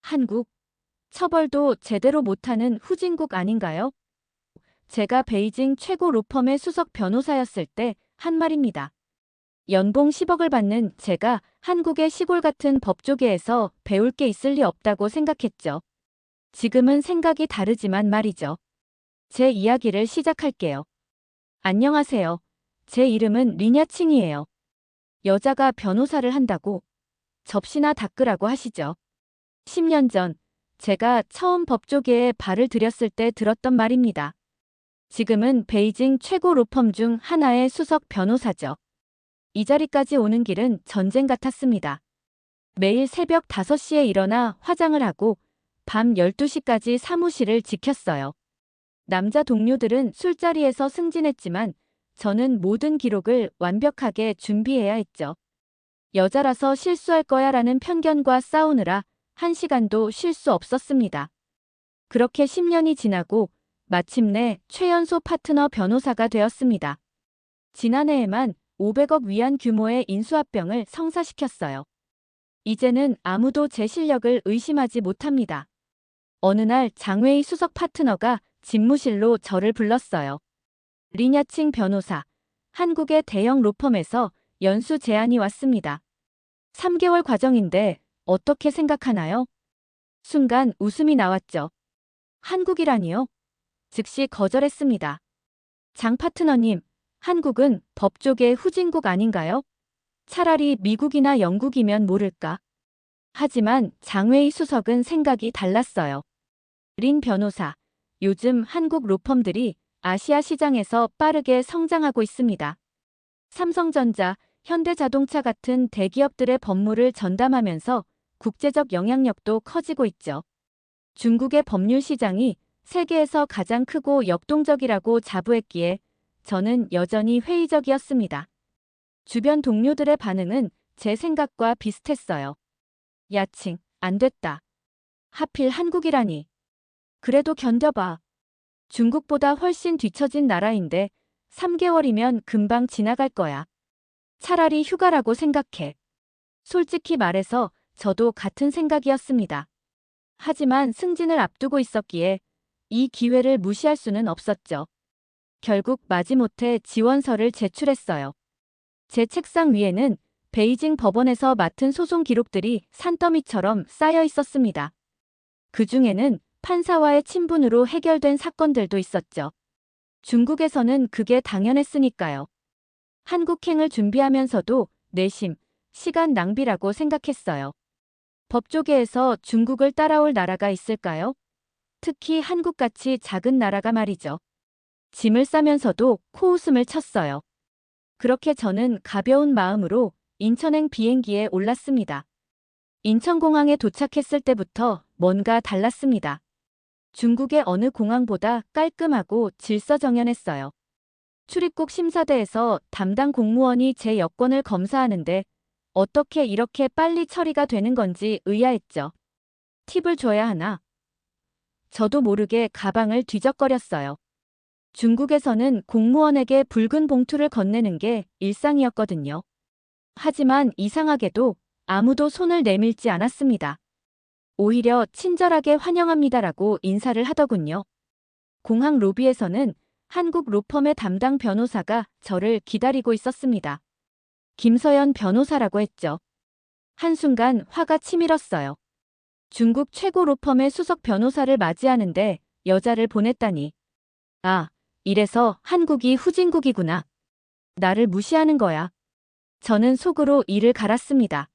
한국, 처벌도 제대로 못하는 후진국 아닌가요? 제가 베이징 최고 로펌의 수석 변호사였을 때 한 말입니다. 연봉 10억을 받는 제가 한국의 시골 같은 법조계에서 배울 게 있을 리 없다고 생각했죠. 지금은 생각이 다르지만 말이죠. 제 이야기를 시작할게요. 안녕하세요. 제 이름은 리냐칭이에요. 여자가 변호사를 한다고 접시나 닦으라고 하시죠. 10년 전 제가 처음 법조계에 발을 들였을 때 들었던 말입니다. 지금은 베이징 최고 로펌 중 하나의 수석 변호사죠. 이 자리까지 오는 길은 전쟁 같았습니다. 매일 새벽 5시에 일어나 화장을 하고 밤 12시까지 사무실을 지켰어요. 남자 동료들은 술자리에서 승진했지만 저는 모든 기록을 완벽하게 준비해야 했죠. 여자라서 실수할 거야라는 편견과 싸우느라 1시간도 쉴 수 없었습니다. 그렇게 10년이 지나고 마침내 최연소 파트너 변호사가 되었습니다. 지난해에만 500억 위안 규모의 인수합병을 성사시켰어요. 이제는 아무도 제 실력을 의심하지 못합니다. 어느 날 장웨이 수석 파트너가 집무실로 저를 불렀어요. 리냐칭 변호사, 한국의 대형 로펌에서 연수 제안이 왔습니다. 3개월 과정인데 어떻게 생각하나요? 순간 웃음이 나왔죠. 한국이라니요? 즉시 거절했습니다. 장 파트너님, 한국은 법조계 후진국 아닌가요? 차라리 미국이나 영국이면 모를까? 하지만 장웨이 수석은 생각이 달랐어요. 린 변호사, 요즘 한국 로펌들이 아시아 시장에서 빠르게 성장하고 있습니다. 삼성전자, 현대자동차 같은 대기업들의 법무를 전담하면서 국제적 영향력도 커지고 있죠. 중국의 법률 시장이 세계에서 가장 크고 역동적이라고 자부했기에 저는 여전히 회의적이었습니다. 주변 동료들의 반응은 제 생각과 비슷했어요. 야칭, 안 됐다. 하필 한국이라니. 그래도 견뎌봐. 중국보다 훨씬 뒤처진 나라인데 3개월이면 금방 지나갈 거야. 차라리 휴가라고 생각해. 솔직히 말해서 저도 같은 생각이었습니다. 하지만 승진을 앞두고 있었기에 이 기회를 무시할 수는 없었죠. 결국 마지못해 지원서를 제출했어요. 제 책상 위에는 베이징 법원에서 맡은 소송 기록들이 산더미처럼 쌓여 있었습니다. 그 중에는 판사와의 친분으로 해결된 사건들도 있었죠. 중국에서는 그게 당연했으니까요. 한국행을 준비하면서도 내심, 시간 낭비라고 생각했어요. 법조계에서 중국을 따라올 나라가 있을까요? 특히 한국같이 작은 나라가 말이죠. 짐을 싸면서도 코웃음을 쳤어요. 그렇게 저는 가벼운 마음으로 인천행 비행기에 올랐습니다. 인천공항에 도착했을 때부터 뭔가 달랐습니다. 중국의 어느 공항보다 깔끔하고 질서정연했어요. 출입국 심사대에서 담당 공무원이 제 여권을 검사하는데 어떻게 이렇게 빨리 처리가 되는 건지 의아했죠. 팁을 줘야 하나? 저도 모르게 가방을 뒤적거렸어요. 중국에서는 공무원에게 붉은 봉투를 건네는 게 일상이었거든요. 하지만 이상하게도 아무도 손을 내밀지 않았습니다. 오히려 친절하게 환영합니다라고 인사를 하더군요. 공항 로비에서는 한국 로펌의 담당 변호사가 저를 기다리고 있었습니다. 김서연 변호사라고 했죠. 한순간 화가 치밀었어요. 중국 최고 로펌의 수석 변호사를 맞이하는데 여자를 보냈다니. 아, 이래서 한국이 후진국이구나. 나를 무시하는 거야. 저는 속으로 이를 갈았습니다.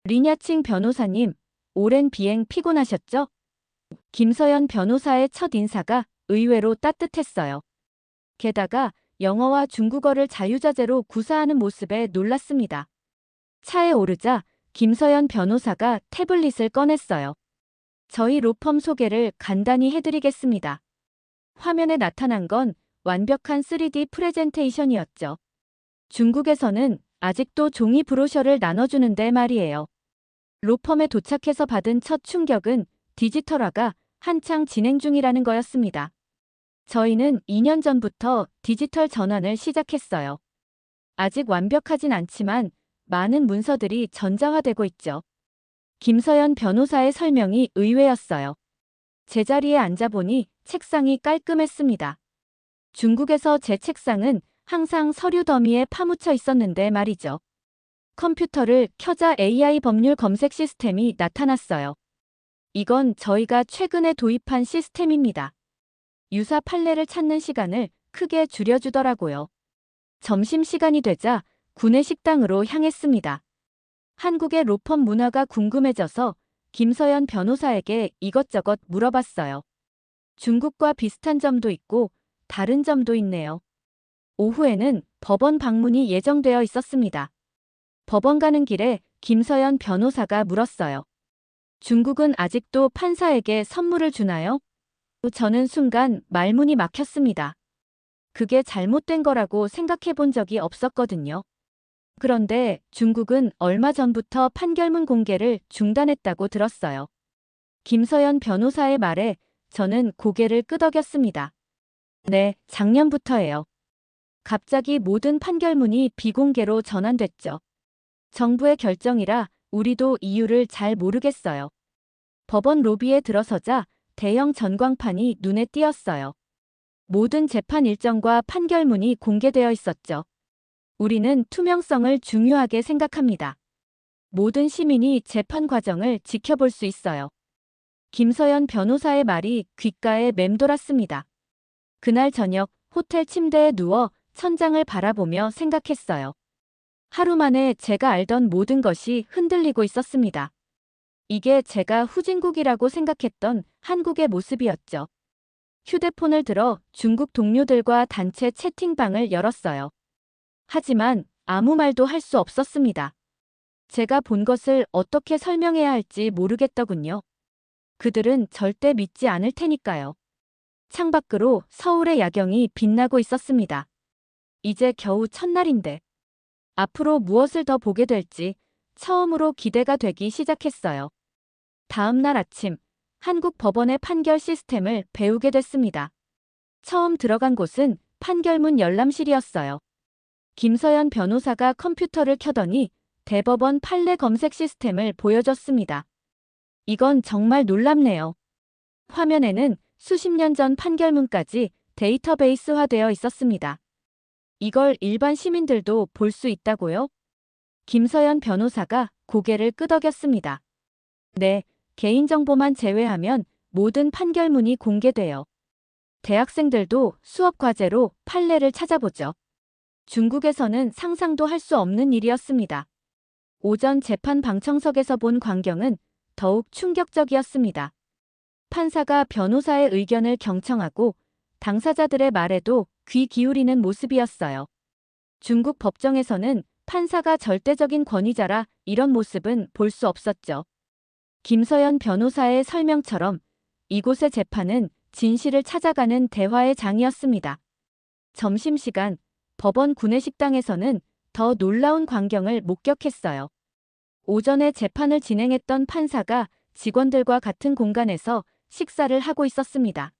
리냐칭 변호사님, 오랜 비행 피곤하셨죠? 김서연 변호사의 첫 인사가 의외로 따뜻했어요. 게다가 영어와 중국어를 자유자재로 구사하는 모습에 놀랐습니다. 차에 오르자 김서연 변호사가 태블릿을 꺼냈어요. 저희 로펌 소개를 간단히 해드리겠습니다. 화면에 나타난 건 완벽한 3D 프레젠테이션이었죠. 중국에서는 아직도 종이 브로셔를 나눠주는데 말이에요. 로펌에 도착해서 받은 첫 충격은 디지털화가 한창 진행 중이라는 거였습니다. 저희는 2년 전부터 디지털 전환을 시작했어요. 아직 완벽하진 않지만 많은 문서들이 전자화되고 있죠. 김서연 변호사의 설명이 의외였어요. 제자리에 앉아보니 책상이 깔끔했습니다. 중국에서 제 책상은 항상 서류 더미에 파묻혀 있었는데 말이죠. 컴퓨터를 켜자 AI 법률 검색 시스템이 나타났어요. 이건 저희가 최근에 도입한 시스템입니다. 유사 판례를 찾는 시간을 크게 줄여주더라고요. 점심시간이 되자 구내 식당으로 향했습니다. 한국의 로펌 문화가 궁금해져서 김서연 변호사에게 이것저것 물어봤어요. 중국과 비슷한 점도 있고 다른 점도 있네요. 오후에는 법원 방문이 예정되어 있었습니다. 법원 가는 길에 김서연 변호사가 물었어요. 중국은 아직도 판사에게 선물을 주나요? 저는 순간 말문이 막혔습니다. 그게 잘못된 거라고 생각해 본 적이 없었거든요. 그런데 중국은 얼마 전부터 판결문 공개를 중단했다고 들었어요. 김서연 변호사의 말에 저는 고개를 끄덕였습니다. 네, 작년부터예요. 갑자기 모든 판결문이 비공개로 전환됐죠. 정부의 결정이라 우리도 이유를 잘 모르겠어요. 법원 로비에 들어서자 대형 전광판이 눈에 띄었어요. 모든 재판 일정과 판결문이 공개되어 있었죠. 우리는 투명성을 중요하게 생각합니다. 모든 시민이 재판 과정을 지켜볼 수 있어요. 김서연 변호사의 말이 귓가에 맴돌았습니다. 그날 저녁 호텔 침대에 누워 천장을 바라보며 생각했어요. 하루 만에 제가 알던 모든 것이 흔들리고 있었습니다. 이게 제가 후진국이라고 생각했던 한국의 모습이었죠. 휴대폰을 들어 중국 동료들과 단체 채팅방을 열었어요. 하지만 아무 말도 할 수 없었습니다. 제가 본 것을 어떻게 설명해야 할지 모르겠더군요. 그들은 절대 믿지 않을 테니까요. 창밖으로 서울의 야경이 빛나고 있었습니다. 이제 겨우 첫날인데 앞으로 무엇을 더 보게 될지 처음으로 기대가 되기 시작했어요. 다음 날 아침 한국 법원의 판결 시스템을 배우게 됐습니다. 처음 들어간 곳은 판결문 열람실이었어요. 김서연 변호사가 컴퓨터를 켜더니 대법원 판례 검색 시스템을 보여줬습니다. 이건 정말 놀랍네요. 화면에는 수십 년 전 판결문까지 데이터베이스화되어 있었습니다. 이걸 일반 시민들도 볼 수 있다고요? 김서연 변호사가 고개를 끄덕였습니다. 네, 개인정보만 제외하면 모든 판결문이 공개돼요. 대학생들도 수업 과제로 판례를 찾아보죠. 중국에서는 상상도 할 수 없는 일이었습니다. 오전 재판 방청석에서 본 광경은 더욱 충격적이었습니다. 판사가 변호사의 의견을 경청하고 당사자들의 말에도 귀 기울이는 모습이었어요. 중국 법정에서는 판사가 절대적인 권위자라 이런 모습은 볼 수 없었죠. 김서연 변호사의 설명처럼 이곳의 재판은 진실을 찾아가는 대화의 장이었습니다. 점심시간 법원 구내식당에서는 더 놀라운 광경을 목격했어요. 오전에 재판을 진행했던 판사가 직원들과 같은 공간에서 식사를 하고 있었습니다.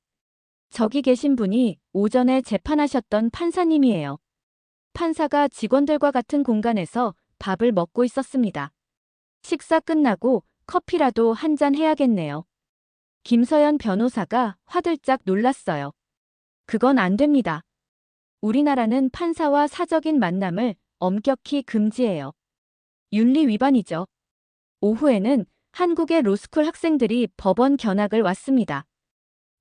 저기 계신 분이 오전에 재판하셨던 판사님이에요. 판사가 직원들과 같은 공간에서 밥을 먹고 있었습니다. 식사 끝나고 커피라도 한 잔 해야겠네요. 김서연 변호사가 화들짝 놀랐어요. 그건 안 됩니다. 우리나라는 판사와 사적인 만남을 엄격히 금지해요. 윤리 위반이죠. 오후에는 한국의 로스쿨 학생들이 법원 견학을 왔습니다.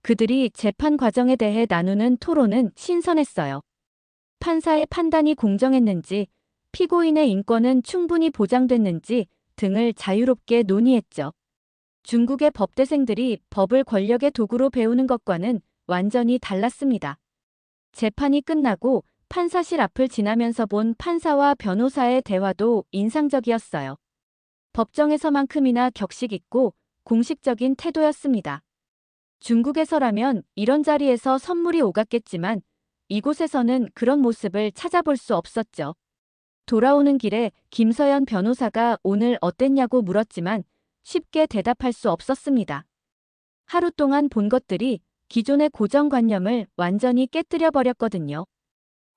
그들이 재판 과정에 대해 나누는 토론은 신선했어요. 판사의 판단이 공정했는지, 피고인의 인권은 충분히 보장됐는지 등을 자유롭게 논의했죠. 중국의 법대생들이 법을 권력의 도구로 배우는 것과는 완전히 달랐습니다. 재판이 끝나고 판사실 앞을 지나면서 본 판사와 변호사의 대화도 인상적이었어요. 법정에서만큼이나 격식 있고 공식적인 태도였습니다. 중국에서라면 이런 자리에서 선물이 오갔겠지만 이곳에서는 그런 모습을 찾아볼 수 없었죠. 돌아오는 길에 김서연 변호사가 오늘 어땠냐고 물었지만 쉽게 대답할 수 없었습니다. 하루 동안 본 것들이 기존의 고정관념을 완전히 깨뜨려 버렸거든요.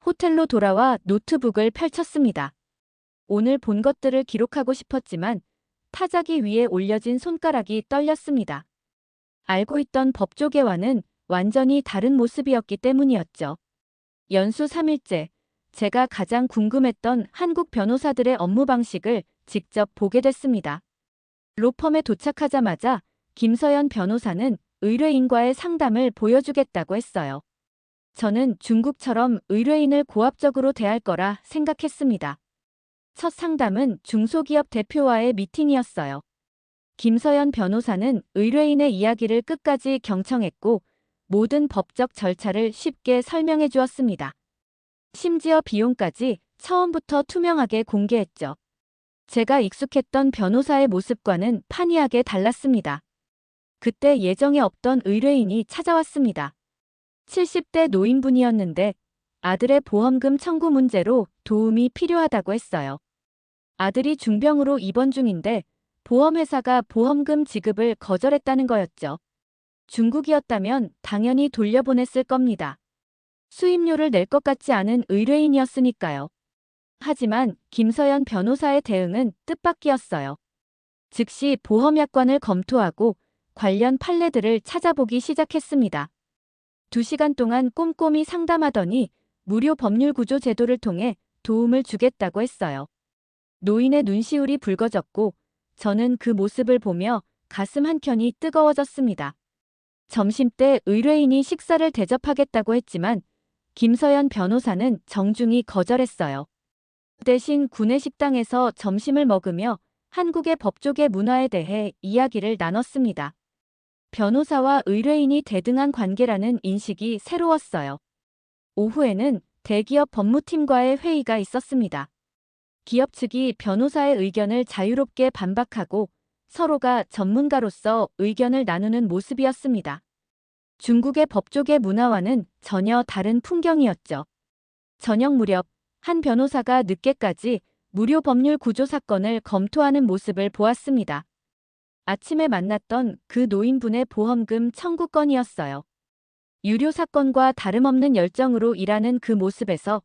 호텔로 돌아와 노트북을 펼쳤습니다. 오늘 본 것들을 기록하고 싶었지만 타자기 위에 올려진 손가락이 떨렸습니다. 알고 있던 법조계와는 완전히 다른 모습이었기 때문이었죠. 연수 3일째, 제가 가장 궁금했던 한국 변호사들의 업무 방식을 직접 보게 됐습니다. 로펌에 도착하자마자 김서연 변호사는 의뢰인과의 상담을 보여주겠다고 했어요. 저는 중국처럼 의뢰인을 고압적으로 대할 거라 생각했습니다. 첫 상담은 중소기업 대표와의 미팅이었어요. 김서연 변호사는 의뢰인의 이야기를 끝까지 경청했고 모든 법적 절차를 쉽게 설명해 주었습니다. 심지어 비용까지 처음부터 투명하게 공개했죠. 제가 익숙했던 변호사의 모습과는 판이하게 달랐습니다. 그때 예정에 없던 의뢰인이 찾아왔습니다. 70대 노인분이었는데 아들의 보험금 청구 문제로 도움이 필요하다고 했어요. 아들이 중병으로 입원 중인데 보험회사가 보험금 지급을 거절했다는 거였죠. 중국이었다면 당연히 돌려보냈을 겁니다. 수임료를 낼 것 같지 않은 의뢰인이었으니까요. 하지만 김서연 변호사의 대응은 뜻밖이었어요. 즉시 보험약관을 검토하고 관련 판례들을 찾아보기 시작했습니다. 2시간 동안 꼼꼼히 상담하더니 무료 법률 구조 제도를 통해 도움을 주겠다고 했어요. 노인의 눈시울이 붉어졌고 저는 그 모습을 보며 가슴 한켠이 뜨거워졌습니다. 점심때 의뢰인이 식사를 대접하겠다고 했지만 김서연 변호사는 정중히 거절했어요. 대신 구내식당에서 점심을 먹으며 한국의 법조계 문화에 대해 이야기를 나눴습니다. 변호사와 의뢰인이 대등한 관계라는 인식이 새로웠어요. 오후에는 대기업 법무팀과의 회의가 있었습니다. 기업 측이 변호사의 의견을 자유롭게 반박하고 서로가 전문가로서 의견을 나누는 모습이었습니다. 중국의 법조계 문화와는 전혀 다른 풍경이었죠. 저녁 무렵 한 변호사가 늦게까지 무료 법률 구조 사건을 검토하는 모습을 보았습니다. 아침에 만났던 그 노인분의 보험금 청구 건이었어요. 유료 사건과 다름없는 열정으로 일하는 그 모습에서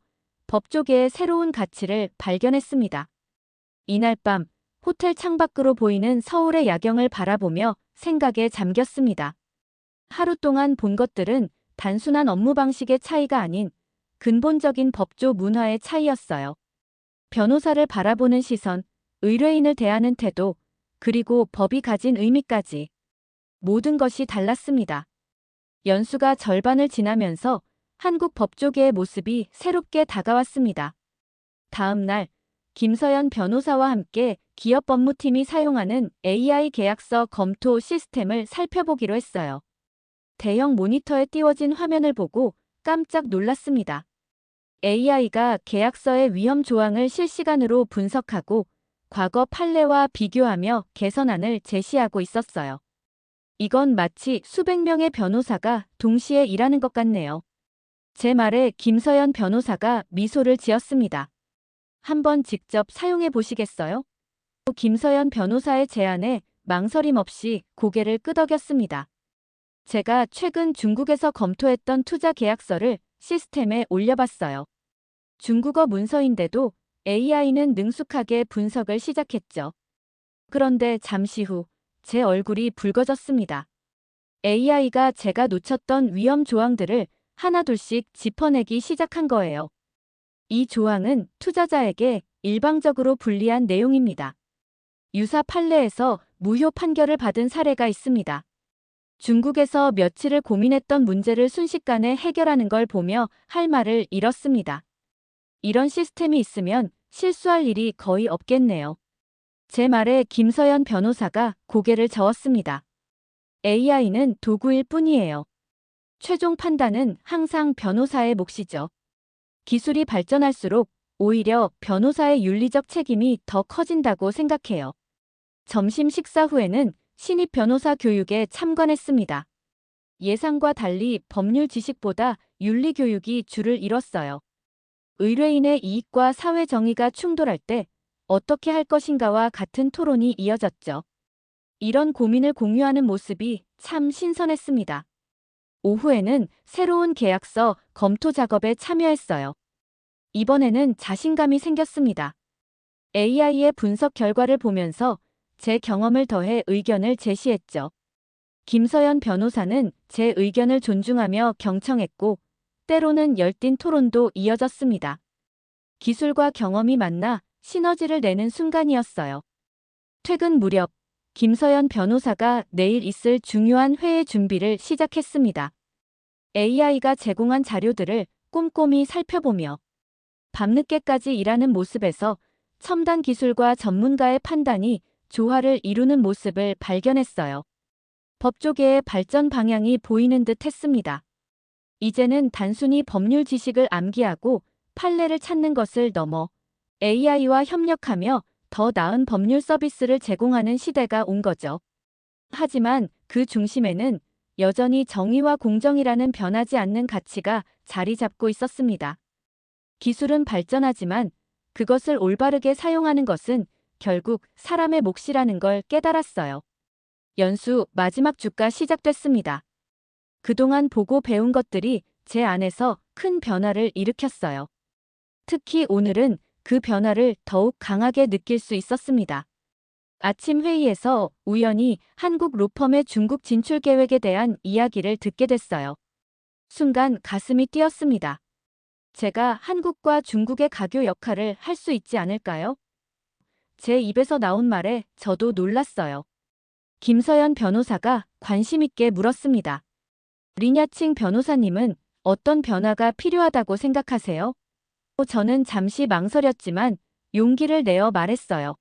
법조계의 새로운 가치를 발견했습니다. 이날 밤 호텔 창밖으로 보이는 서울의 야경을 바라보며 생각에 잠겼습니다. 하루 동안 본 것들은 단순한 업무 방식의 차이가 아닌 근본적인 법조 문화의 차이였어요. 변호사를 바라보는 시선, 의뢰인을 대하는 태도, 그리고 법이 가진 의미까지 모든 것이 달랐습니다. 연수가 절반을 지나면서 한국 법조계의 모습이 새롭게 다가왔습니다. 다음 날 김서연 변호사와 함께 기업 법무팀이 사용하는 AI 계약서 검토 시스템을 살펴보기로 했어요. 대형 모니터에 띄워진 화면을 보고 깜짝 놀랐습니다. AI가 계약서의 위험 조항을 실시간으로 분석하고 과거 판례와 비교하며 개선안을 제시하고 있었어요. 이건 마치 수백 명의 변호사가 동시에 일하는 것 같네요. 제 말에 김서연 변호사가 미소를 지었습니다. 한번 직접 사용해 보시겠어요? 김서연 변호사의 제안에 망설임 없이 고개를 끄덕였습니다. 제가 최근 중국에서 검토했던 투자 계약서를 시스템에 올려봤어요. 중국어 문서인데도 AI는 능숙하게 분석을 시작했죠. 그런데 잠시 후 제 얼굴이 붉어졌습니다. AI가 제가 놓쳤던 위험 조항들을 하나둘씩 짚어내기 시작한 거예요. 이 조항은 투자자에게 일방적으로 불리한 내용입니다. 유사 판례에서 무효 판결을 받은 사례가 있습니다. 중국에서 며칠을 고민했던 문제를 순식간에 해결하는 걸 보며 할 말을 잃었습니다. 이런 시스템이 있으면 실수할 일이 거의 없겠네요. 제 말에 김서연 변호사가 고개를 저었습니다. AI는 도구일 뿐이에요. 최종 판단은 항상 변호사의 몫이죠. 기술이 발전할수록 오히려 변호사의 윤리적 책임이 더 커진다고 생각해요. 점심 식사 후에는 신입 변호사 교육에 참관했습니다. 예상과 달리 법률 지식보다 윤리 교육이 줄을 이뤘어요. 의뢰인의 이익과 사회 정의가 충돌할 때 어떻게 할 것인가와 같은 토론이 이어졌죠. 이런 고민을 공유하는 모습이 참 신선했습니다. 오후에는 새로운 계약서 검토 작업에 참여했어요. 이번에는 자신감이 생겼습니다. AI의 분석 결과를 보면서 제 경험을 더해 의견을 제시했죠. 김서연 변호사는 제 의견을 존중하며 경청했고, 때로는 열띤 토론도 이어졌습니다. 기술과 경험이 만나 시너지를 내는 순간이었어요. 퇴근 무렵, 김서연 변호사가 내일 있을 중요한 회의 준비를 시작했습니다. AI가 제공한 자료들을 꼼꼼히 살펴보며 밤늦게까지 일하는 모습에서 첨단 기술과 전문가의 판단이 조화를 이루는 모습을 발견했어요. 법조계의 발전 방향이 보이는 듯 했습니다. 이제는 단순히 법률 지식을 암기하고 판례를 찾는 것을 넘어 AI와 협력하며 더 나은 법률 서비스를 제공하는 시대가 온 거죠. 하지만 그 중심에는 여전히 정의와 공정이라는 변하지 않는 가치가 자리 잡고 있었습니다. 기술은 발전하지만 그것을 올바르게 사용하는 것은 결국 사람의 몫이라는 걸 깨달았어요. 연수 마지막 주가 시작됐습니다. 그동안 보고 배운 것들이 제 안에서 큰 변화를 일으켰어요. 특히 오늘은 그 변화를 더욱 강하게 느낄 수 있었습니다. 아침 회의에서 우연히 한국 로펌의 중국 진출 계획에 대한 이야기를 듣게 됐어요. 순간 가슴이 뛰었습니다. 제가 한국과 중국의 가교 역할을 할 수 있지 않을까요? 제 입에서 나온 말에 저도 놀랐어요. 김서연 변호사가 관심 있게 물었습니다. 리냐칭 변호사님은 어떤 변화가 필요하다고 생각하세요? 저는 잠시 망설였지만 용기를 내어 말했어요.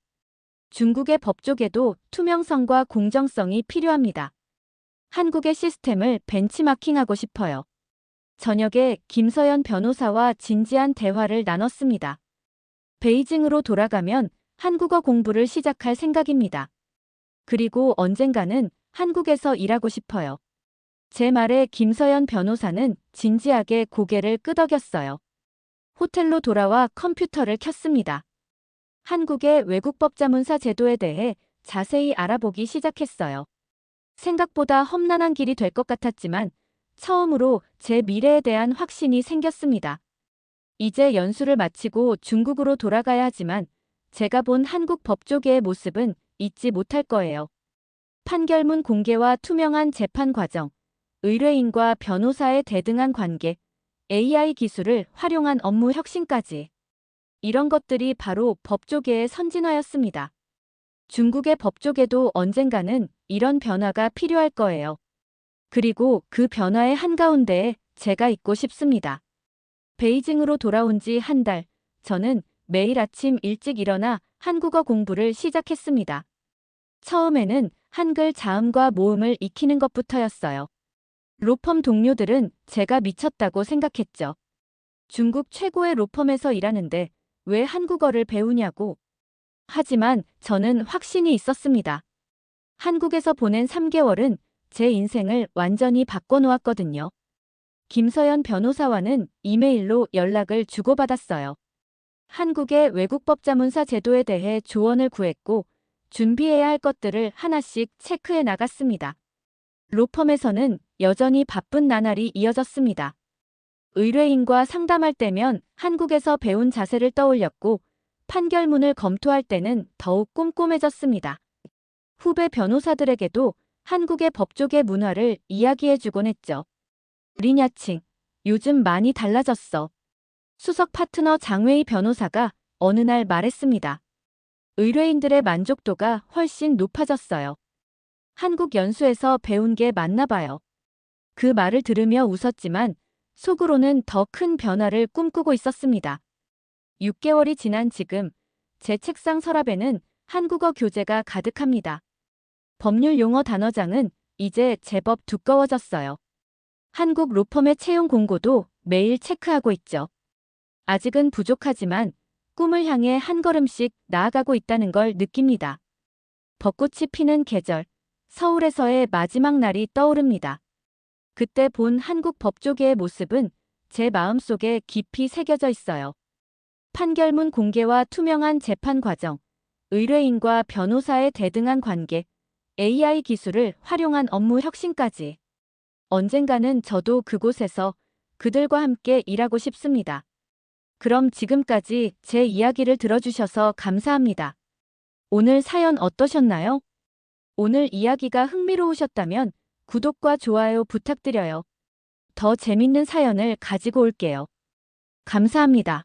중국의 법조계도 투명성과 공정성이 필요합니다. 한국의 시스템을 벤치마킹하고 싶어요. 저녁에 김서연 변호사와 진지한 대화를 나눴습니다. 베이징으로 돌아가면 한국어 공부를 시작할 생각입니다. 그리고 언젠가는 한국에서 일하고 싶어요. 제 말에 김서연 변호사는 진지하게 고개를 끄덕였어요. 호텔로 돌아와 컴퓨터를 켰습니다. 한국의 외국법자문사 제도에 대해 자세히 알아보기 시작했어요. 생각보다 험난한 길이 될 것 같았지만 처음으로 제 미래에 대한 확신이 생겼습니다. 이제 연수를 마치고 중국으로 돌아가야 하지만 제가 본 한국 법조계의 모습은 잊지 못할 거예요. 판결문 공개와 투명한 재판 과정, 의뢰인과 변호사의 대등한 관계, AI 기술을 활용한 업무 혁신까지. 이런 것들이 바로 법조계의 선진화였습니다. 중국의 법조계도 언젠가는 이런 변화가 필요할 거예요. 그리고 그 변화의 한가운데에 제가 있고 싶습니다. 베이징으로 돌아온 지 한 달, 저는 매일 아침 일찍 일어나 한국어 공부를 시작했습니다. 처음에는 한글 자음과 모음을 익히는 것부터였어요. 로펌 동료들은 제가 미쳤다고 생각했죠. 중국 최고의 로펌에서 일하는데 왜 한국어를 배우냐고. 하지만 저는 확신이 있었습니다. 한국에서 보낸 3개월은 제 인생을 완전히 바꿔놓았거든요. 김서연 변호사와는 이메일로 연락을 주고받았어요. 한국의 외국법자문사 제도에 대해 조언을 구했고 준비해야 할 것들을 하나씩 체크해 나갔습니다. 로펌에서는 여전히 바쁜 나날이 이어졌습니다. 의뢰인과 상담할 때면 한국에서 배운 자세를 떠올렸고 판결문을 검토할 때는 더욱 꼼꼼해졌습니다. 후배 변호사들에게도 한국의 법조계 문화를 이야기해주곤 했죠. 리냐칭, 요즘 많이 달라졌어. 수석 파트너 장웨이 변호사가 어느 날 말했습니다. 의뢰인들의 만족도가 훨씬 높아졌어요. 한국 연수에서 배운 게 맞나 봐요. 그 말을 들으며 웃었지만 속으로는 더 큰 변화를 꿈꾸고 있었습니다. 6개월이 지난 지금 제 책상 서랍에는 한국어 교재가 가득합니다. 법률 용어 단어장은 이제 제법 두꺼워졌어요. 한국 로펌의 채용 공고도 매일 체크하고 있죠. 아직은 부족하지만 꿈을 향해 한 걸음씩 나아가고 있다는 걸 느낍니다. 벚꽃이 피는 계절, 서울에서의 마지막 날이 떠오릅니다. 그때 본 한국 법조계의 모습은 제 마음속에 깊이 새겨져 있어요. 판결문 공개와 투명한 재판 과정, 의뢰인과 변호사의 대등한 관계, AI 기술을 활용한 업무 혁신까지. 언젠가는 저도 그곳에서 그들과 함께 일하고 싶습니다. 그럼 지금까지 제 이야기를 들어주셔서 감사합니다. 오늘 사연 어떠셨나요? 오늘 이야기가 흥미로우셨다면 구독과 좋아요 부탁드려요. 더 재밌는 사연을 가지고 올게요. 감사합니다.